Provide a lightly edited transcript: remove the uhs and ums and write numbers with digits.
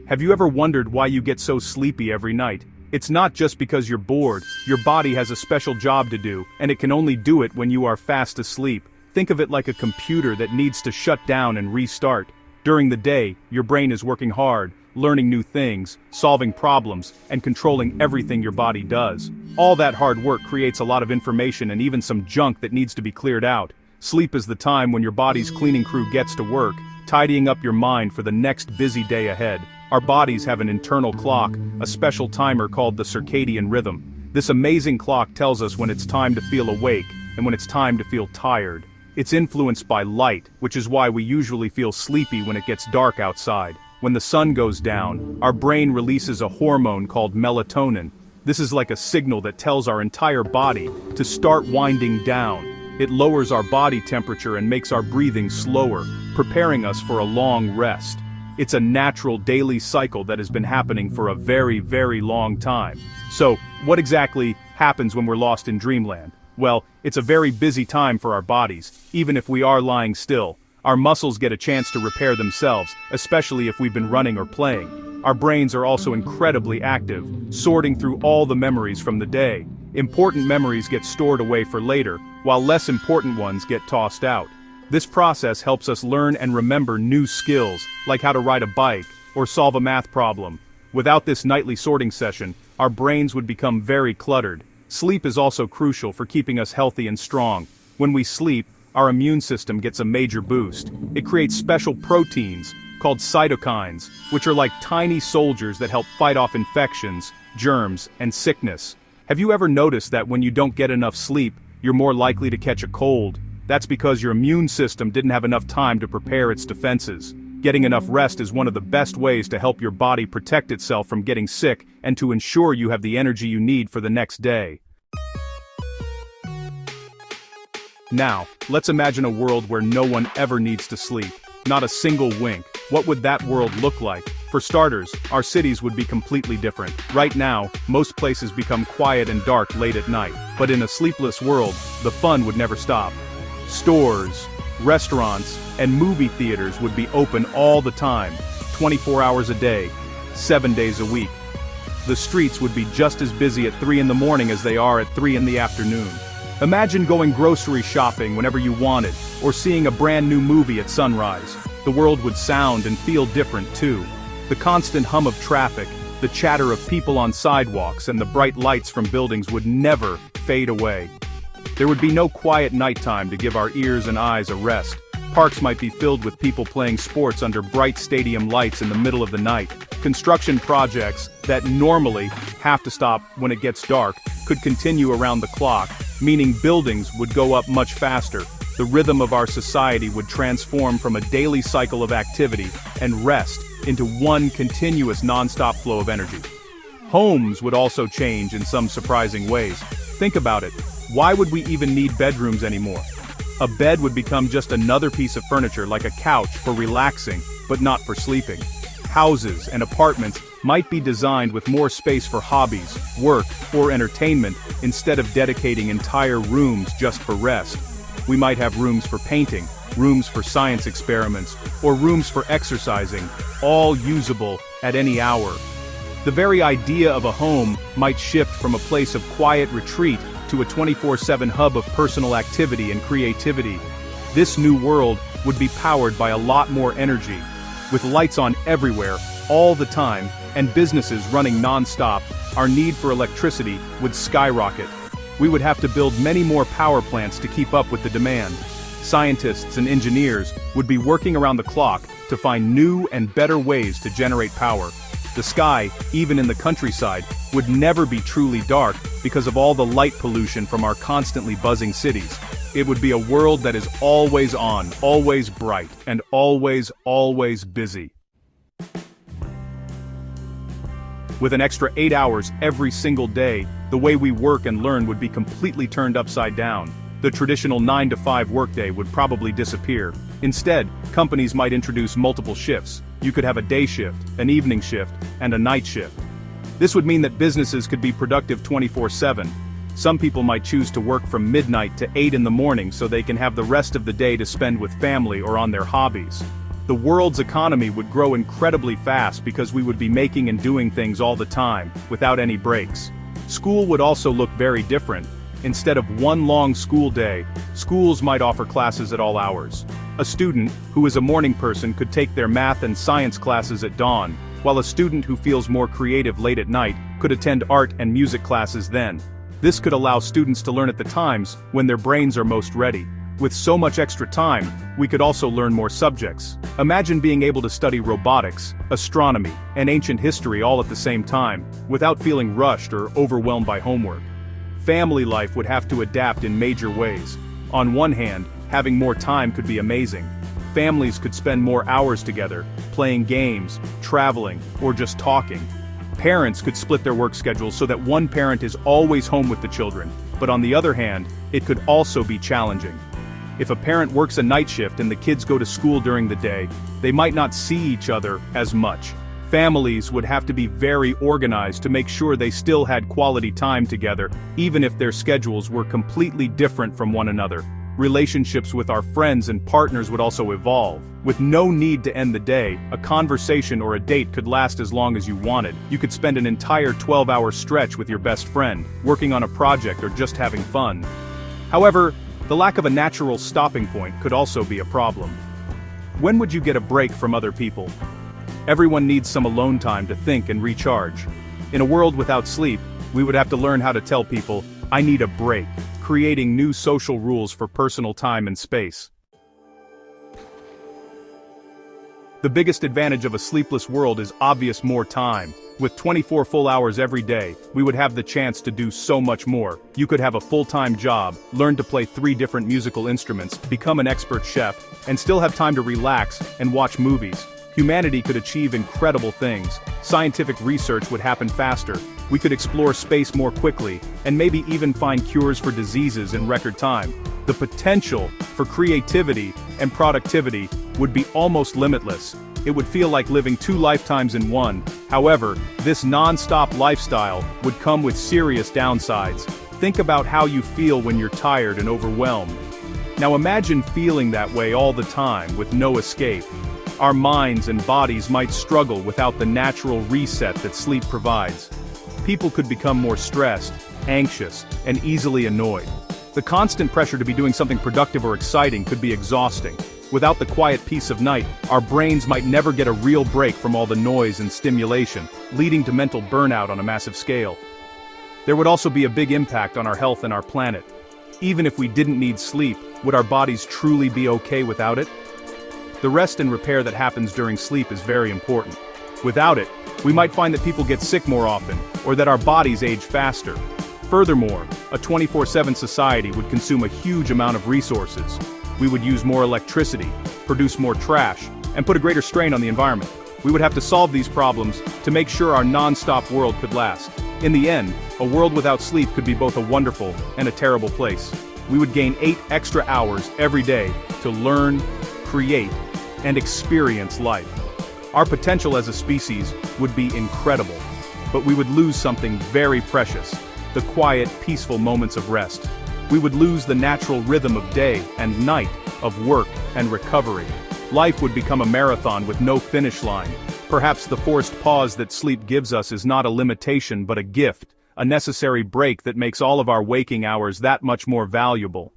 Have you ever wondered why you get so sleepy every night? It's not just because you're bored, your body has a special job to do, and it can only do it when you are fast asleep. Think of it like a computer that needs to shut down and restart. During the day, your brain is working hard, learning new things, solving problems, and controlling everything your body does. All that hard work creates a lot of information and even some junk that needs to be cleared out. Sleep is the time when your body's cleaning crew gets to work, tidying up your mind for the next busy day ahead. Our bodies have an internal clock, a special timer called the circadian rhythm. This amazing clock tells us when it's time to feel awake and when it's time to feel tired. It's influenced by light, which is why we usually feel sleepy when it gets dark outside. When the sun goes down, our brain releases a hormone called melatonin. This is like a signal that tells our entire body to start winding down. It lowers our body temperature and makes our breathing slower, preparing us for a long rest. It's a natural daily cycle that has been happening for a very, very long time. So, what exactly happens when we're lost in dreamland? Well, it's a very busy time for our bodies, even if we are lying still. Our muscles get a chance to repair themselves, especially if we've been running or playing. Our brains are also incredibly active, sorting through all the memories from the day. Important memories get stored away for later, while less important ones get tossed out. This process helps us learn and remember new skills, like how to ride a bike or solve a math problem. Without this nightly sorting session, our brains would become very cluttered. Sleep is also crucial for keeping us healthy and strong. When we sleep, our immune system gets a major boost. It creates special proteins, called cytokines, which are like tiny soldiers that help fight off infections, germs, and sickness. Have you ever noticed that when you don't get enough sleep, you're more likely to catch a cold? That's because your immune system didn't have enough time to prepare its defenses. Getting enough rest is one of the best ways to help your body protect itself from getting sick and to ensure you have the energy you need for the next day. Now, let's imagine a world where no one ever needs to sleep. Not a single wink. What would that world look like? For starters, our cities would be completely different. Right now, most places become quiet and dark late at night. But in a sleepless world, the fun would never stop. Stores, restaurants, and movie theaters would be open all the time, 24 hours a day, 7 days a week. The streets would be just as busy at 3 in the morning as they are at 3 in the afternoon. Imagine going grocery shopping whenever you wanted, or seeing a brand new movie at sunrise. The world would sound and feel different too. The constant hum of traffic, the chatter of people on sidewalks, and the bright lights from buildings would never fade away. There would be no quiet nighttime to give our ears and eyes a rest. Parks might be filled with people playing sports under bright stadium lights in the middle of the night. Construction projects that normally have to stop when it gets dark could continue around the clock, meaning buildings would go up much faster. The rhythm of our society would transform from a daily cycle of activity and rest into one continuous non-stop flow of energy. Homes would also change in some surprising ways. Think about it. Why would we even need bedrooms anymore? A bed would become just another piece of furniture like a couch for relaxing, but not for sleeping. Houses and apartments might be designed with more space for hobbies, work, or entertainment instead of dedicating entire rooms just for rest. We might have rooms for painting, rooms for science experiments, or rooms for exercising, all usable at any hour. The very idea of a home might shift from a place of quiet retreat to a 24/7 hub of personal activity and creativity. This new world would be powered by a lot more energy. With lights on everywhere, all the time, and businesses running non-stop, our need for electricity would skyrocket. We would have to build many more power plants to keep up with the demand. Scientists and engineers would be working around the clock to find new and better ways to generate power. The sky, even in the countryside, would never be truly dark because of all the light pollution from our constantly buzzing cities. It would be a world that is always on, always bright, and always, always busy. With an extra 8 hours every single day, the way we work and learn would be completely turned upside down. The traditional 9-to-5 workday would probably disappear. Instead, companies might introduce multiple shifts. You could have a day shift, an evening shift, and a night shift. This would mean that businesses could be productive 24/7. Some people might choose to work from midnight to 8 in the morning so they can have the rest of the day to spend with family or on their hobbies. The world's economy would grow incredibly fast because we would be making and doing things all the time, without any breaks. School would also look very different. Instead of one long school day, schools might offer classes at all hours. A student, who is a morning person, could take their math and science classes at dawn, while a student who feels more creative late at night could attend art and music classes then. This could allow students to learn at the times when their brains are most ready. With so much extra time, we could also learn more subjects. Imagine being able to study robotics, astronomy, and ancient history all at the same time, without feeling rushed or overwhelmed by homework. Family life would have to adapt in major ways. On one hand, having more time could be amazing. Families could spend more hours together, playing games, traveling, or just talking. Parents could split their work schedules so that one parent is always home with the children, but on the other hand, it could also be challenging. If a parent works a night shift and the kids go to school during the day, they might not see each other as much. Families would have to be very organized to make sure they still had quality time together, even if their schedules were completely different from one another. Relationships with our friends and partners would also evolve. With no need to end the day, a conversation or a date could last as long as you wanted. You could spend an entire 12-hour stretch with your best friend, working on a project or just having fun. However, the lack of a natural stopping point could also be a problem. When would you get a break from other people? Everyone needs some alone time to think and recharge. In a world without sleep, we would have to learn how to tell people, "I need a break," creating new social rules for personal time and space. The biggest advantage of a sleepless world is obvious: more time. With 24 full hours every day, we would have the chance to do so much more. You could have a full-time job, learn to play 3 different musical instruments, become an expert chef, and still have time to relax and watch movies. Humanity could achieve incredible things. Scientific research would happen faster. We could explore space more quickly, and maybe even find cures for diseases in record time. The potential for creativity and productivity would be almost limitless. It would feel like living 2 lifetimes in one. However, this non-stop lifestyle would come with serious downsides. Think about how you feel when you're tired and overwhelmed. Now imagine feeling that way all the time with no escape. Our minds and bodies might struggle without the natural reset that sleep provides. People could become more stressed, anxious, and easily annoyed. The constant pressure to be doing something productive or exciting could be exhausting. Without the quiet peace of night, our brains might never get a real break from all the noise and stimulation, leading to mental burnout on a massive scale. There would also be a big impact on our health and our planet. Even if we didn't need sleep, would our bodies truly be okay without it? The rest and repair that happens during sleep is very important. Without it, we might find that people get sick more often, or that our bodies age faster. Furthermore, a 24/7 society would consume a huge amount of resources. We would use more electricity, produce more trash, and put a greater strain on the environment. We would have to solve these problems to make sure our non-stop world could last. In the end, a world without sleep could be both a wonderful and a terrible place. We would gain 8 extra hours every day to learn, create, and experience life. Our potential as a species would be incredible, but we would lose something very precious: the quiet, peaceful moments of rest. We would lose the natural rhythm of day and night, of work and recovery. Life would become a marathon with no finish line. Perhaps the forced pause that sleep gives us is not a limitation but a gift, a necessary break that makes all of our waking hours that much more valuable.